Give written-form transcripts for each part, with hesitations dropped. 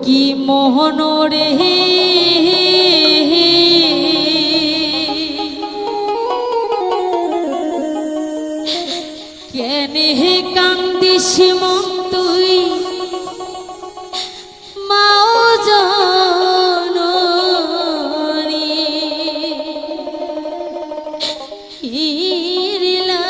কি মোহন রে কেনে কান্দিস মন তুই মাও জননী হিরিলা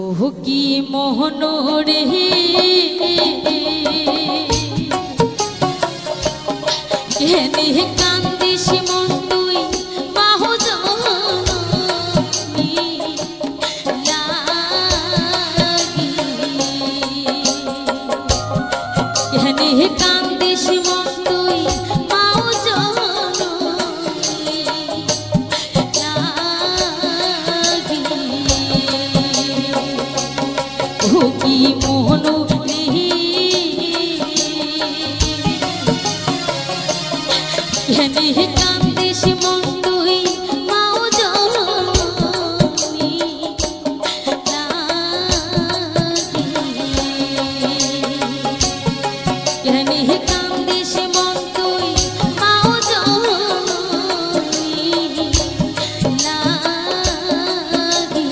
ওহ কি মোহন রে কেনে কান্দিস মন তুই মাহু জননী লাগি কেনে কান্দিস মন তুই মাহু জননী লাগি ও কি মোহন কেনে কান্দিস মন তুই মাও জননী লাগি কেনে কান্দিস মন তুই মাও জননী লাগি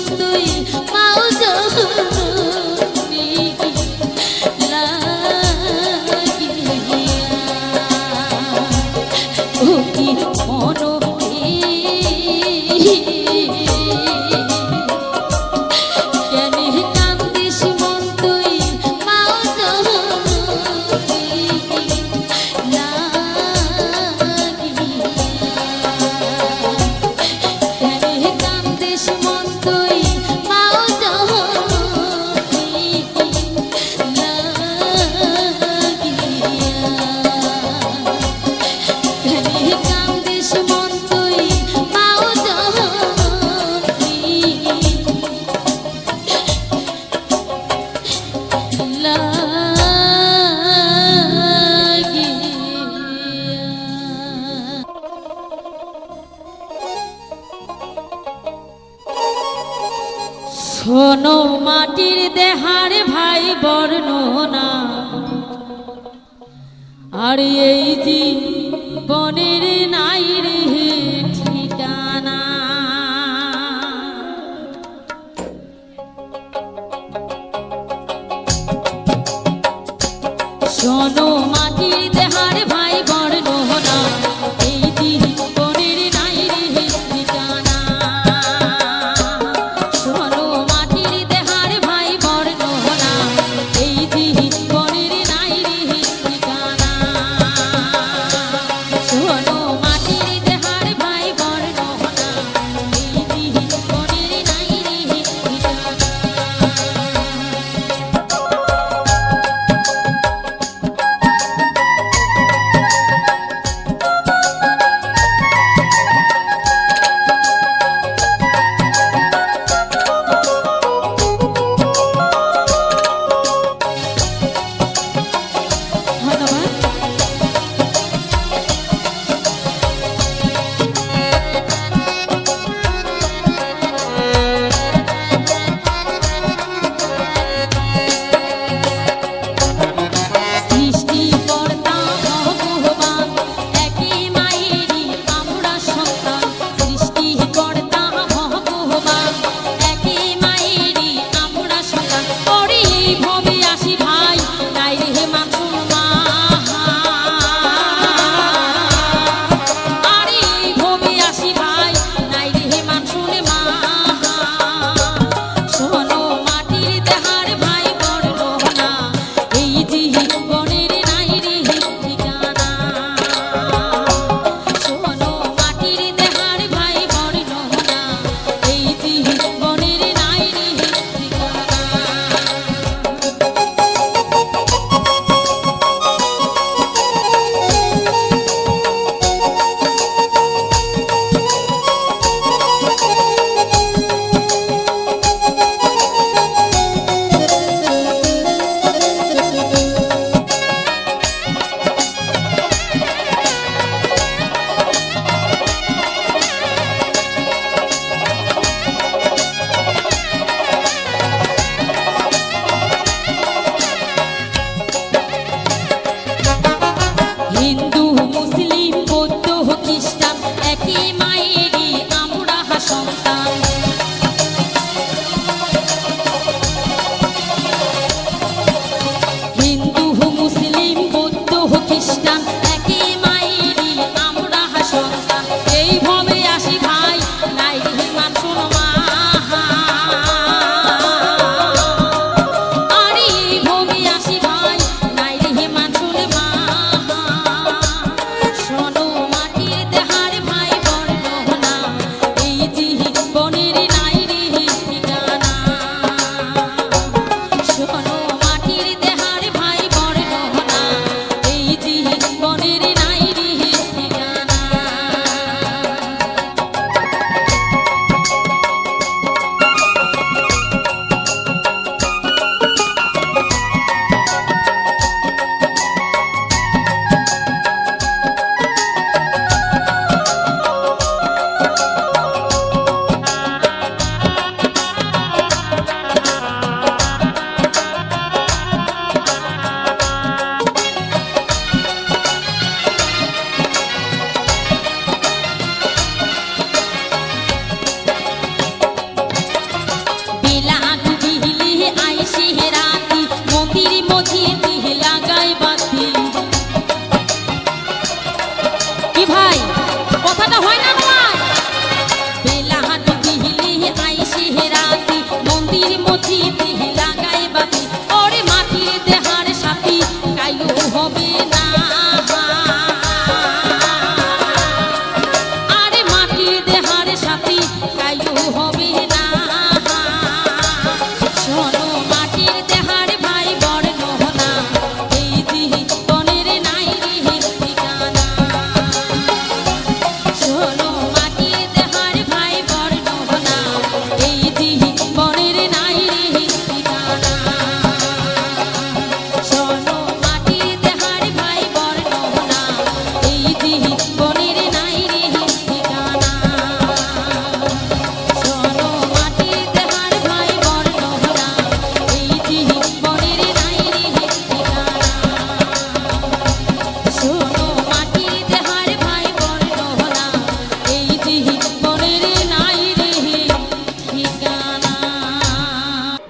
তুই মাও জননী লাগিয়া ও কি মনরে কেনে কান্দিস মন তুই মাও জননী লাগিয়া কান্দিস মন তুই মাও জননী লাগিয়া কান্দিস মন তুই মাও জননী লাগিয়া শোনো মাটির দেহার ভাই বর্ণনা আর এই জীবনের নাই রে ঠিকানা শোনো মাটির দেহার ভাই বর্ণনা এই জীবনের নাই রে ঠিকানা শোনো মাটির দেহার ভাই বর্ণনা এই জীবনের নাই রে ঠিকানা শোনো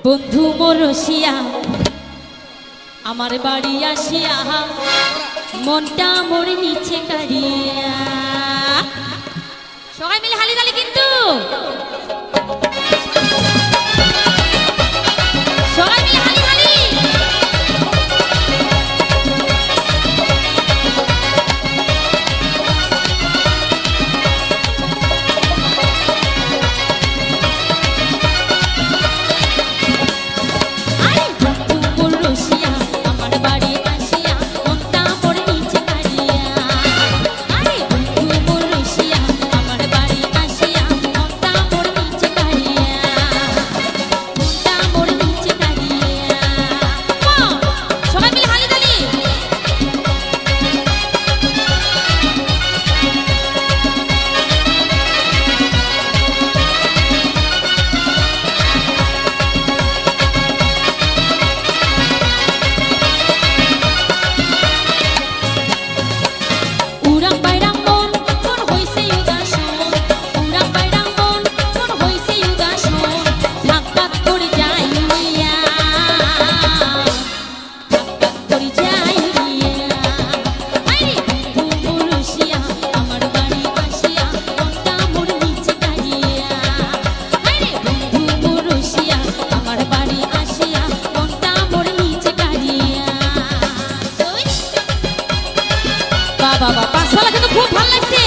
বন্ধু মোর রসিয়া আমার বাড়ি আসিয়া মনটা মোর নিচে কাড়িয়া। সবাই মিলে হালি তালি কিন্তু সবাই মিলে হালি তালি। বাবা পাঁচওয়ালা কিন্তু খুব ভালো লাগছে।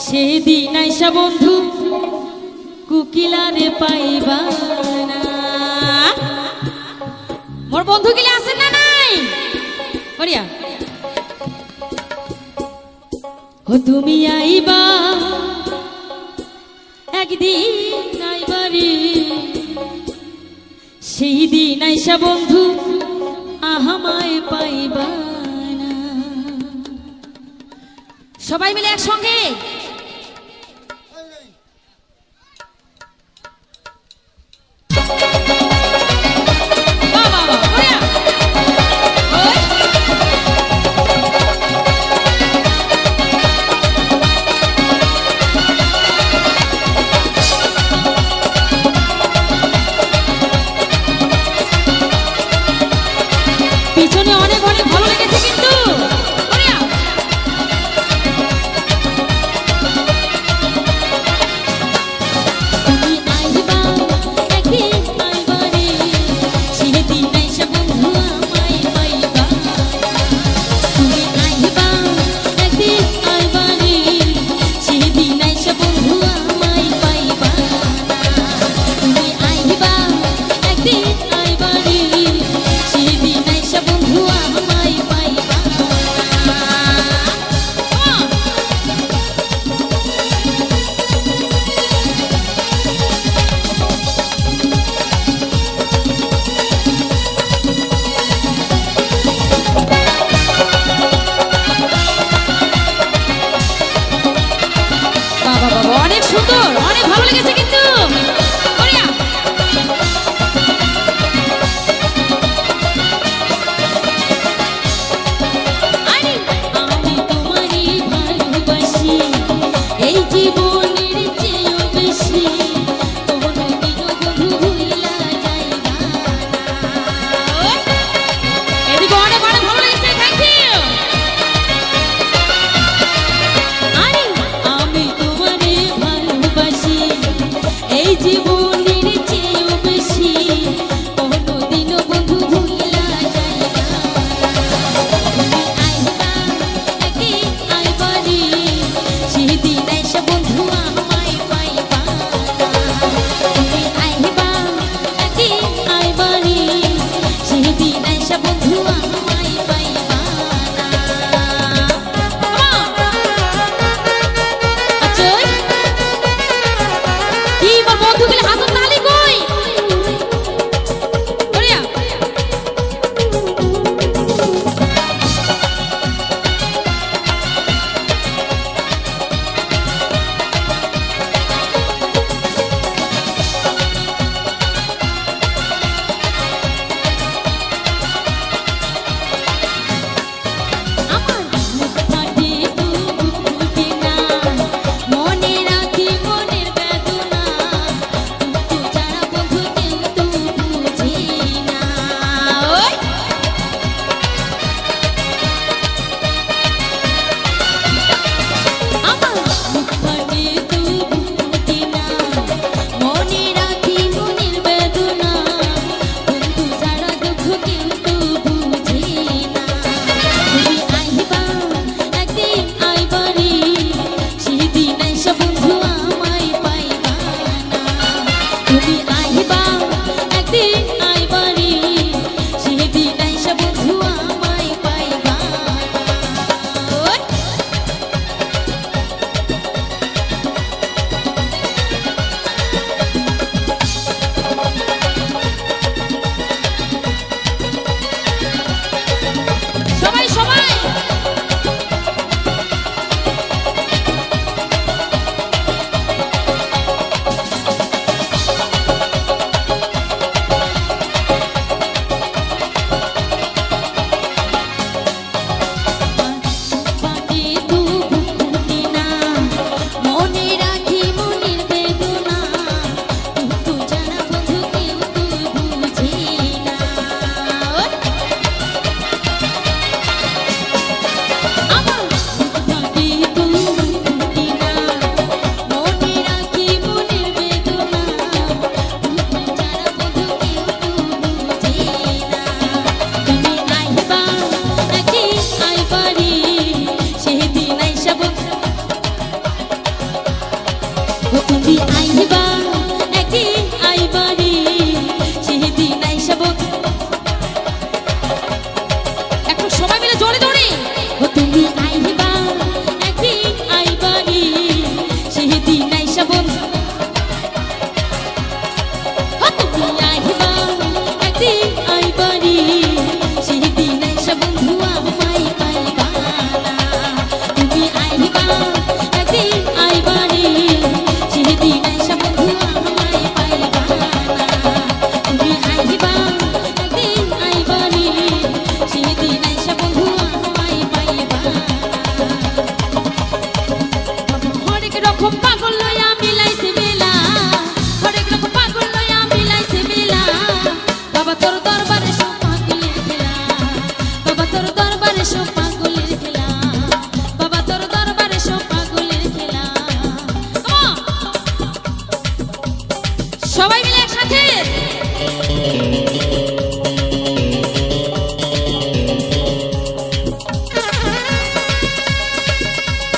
সেদিন আইসা বন্ধু কুকিলারে পাইবা না বন্ধু গিলে আছেন না নাই হরিয়া ও তুমি আইবা একদিন আইবারে সেই দিন আইসা বন্ধু আহামায় পাইবা না। সবাই মিলে একসঙ্গে বাহ, বাহ, বাহ, হরিয়া। ওই। পিছনে অনেক অনেক ভালো লেগেছে কিন্তু হরিয়া।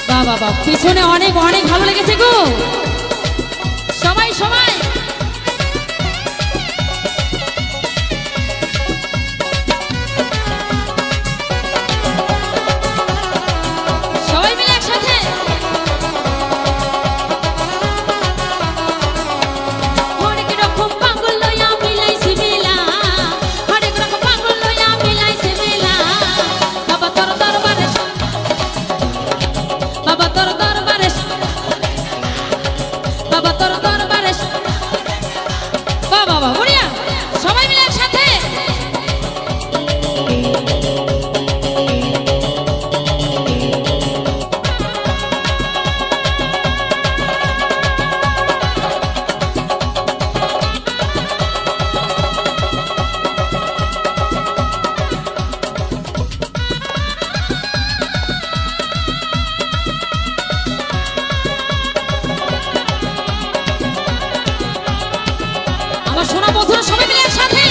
বাহ বাহ বাহ, পিছনে অনেক অনেক ভালো লেগেছে গো। সবাই সবাই সবাই মিলে একসাথে। হরেক রকম পাগল লইয়া মিলাইছে মেলা, হরেক রকম পাগল লইয়া মিলাইছে মেলা। বাবা তোর দরবারে, বাবা তোর দরবারে, বাবা তোর দরবারে। বাবা বাবা বড়িয়া, সবাই মিলে একসাথে। আমার সোনা বন্ধুরা সবাই মিলে একসাথে।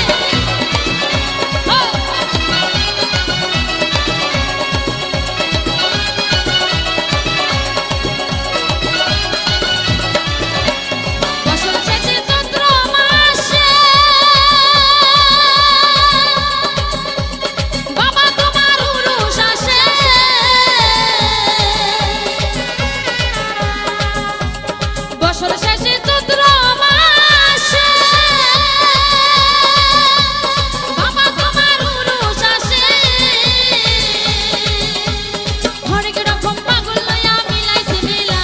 বছর শেষে চৈত্র মাসে বাবা তোমার উরুষ আসে। বছর শেষে চৈত্র মাসে বাবা তোমার উরুষ আসে। হরেক রকম পাগল লইয়া মিলাইছে মেলা,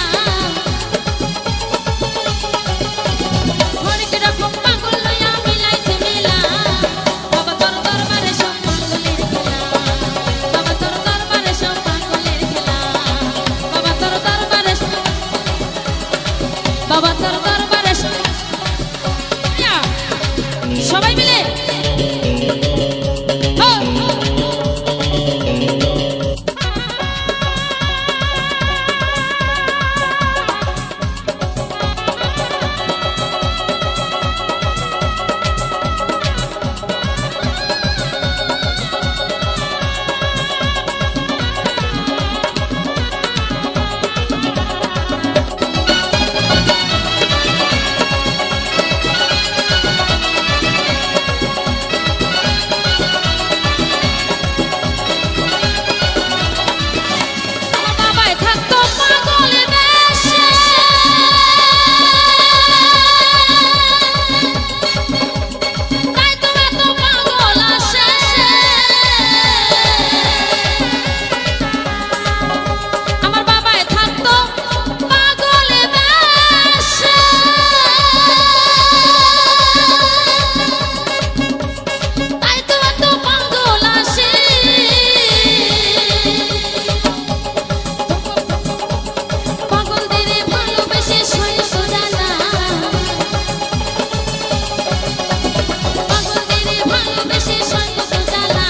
হরেক রকম পাগল লইয়া মিলাইছে মেলা। বাবা তোর দরবারে সব পাগলের খেলা, বাবা তোর দরবারে সব পাগলের খেলা। বাবা তোর দরবারে, বাবা তোর দরবারে সবাই মিলে। আমার বাবাই থাকতো পাগল বেশে, তাই তো এত পাগল আসে। আমার বাবাই থাকতো পাগল বেশে, তাই তো এত পাগল আসে। পাগলদের ভালোবেসে সয় সোজানা, পাগলদের ভালোবেসে সয় সোজানা।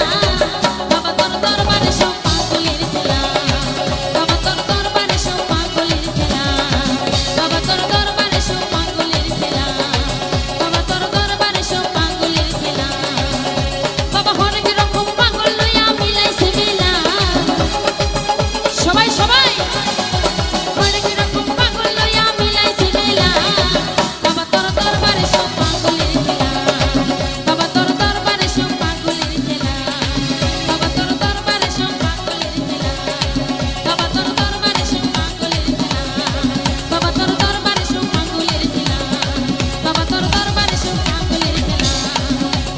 বাবা তোর দরবারে সব পাগলের খেলা, বাবা তোর দরবারে সব পাগলের খেলা। বাবা তোর দরবারে সব পাগলের খেলা, বাবা তোর দরবারে সব পাগলের খেলা। বাবা হরেক রকম পাগল লইয়া মিলাইছে মেলা। সবাই সবাই হরেক রকম পাগল লইয়া মিলাইছে মেলা। বাবা তোর দরবারে সব পাগলের খেলা, বাবা তোর দরবারে সব পাগলের খেলা। বাবা তোর দরবারে সব পাগলের খেলা, বাবা তোর দরবারে সব পাগলের খেলা। বাবা তোর দরবারে সব পাগলের খেলা, বাবা তোর দরবারে সব পাগলের খেলা।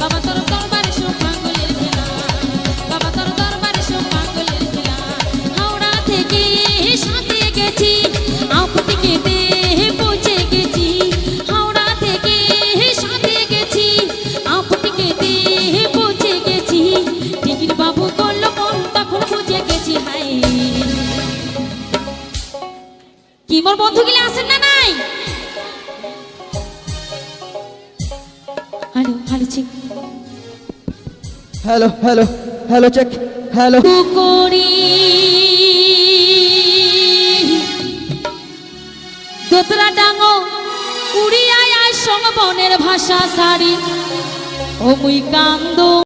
বাবা তোর দরবারে সব পাগলের খেলা, বাবা তোর দরবারে সব পাগলের খেলা। হাওড়া থেকে সাথে গেছি, আপতিকেতে পৌঁছে গেছি। হাওড়া থেকে সাথে গেছি, আপতিকেতে পৌঁছে গেছি। টিকিট বাবু করলো ফোন, তখন বুঝে গেছি হাই। কি মোর বন্ধু গিলে আসেন না নাই? Hello hello check hello hello hello check hello. করি দোতরা ডাঙো উড়িয়ায় আয় সঙ্গ বনের ভাষা সারি। ও মুই কান্দ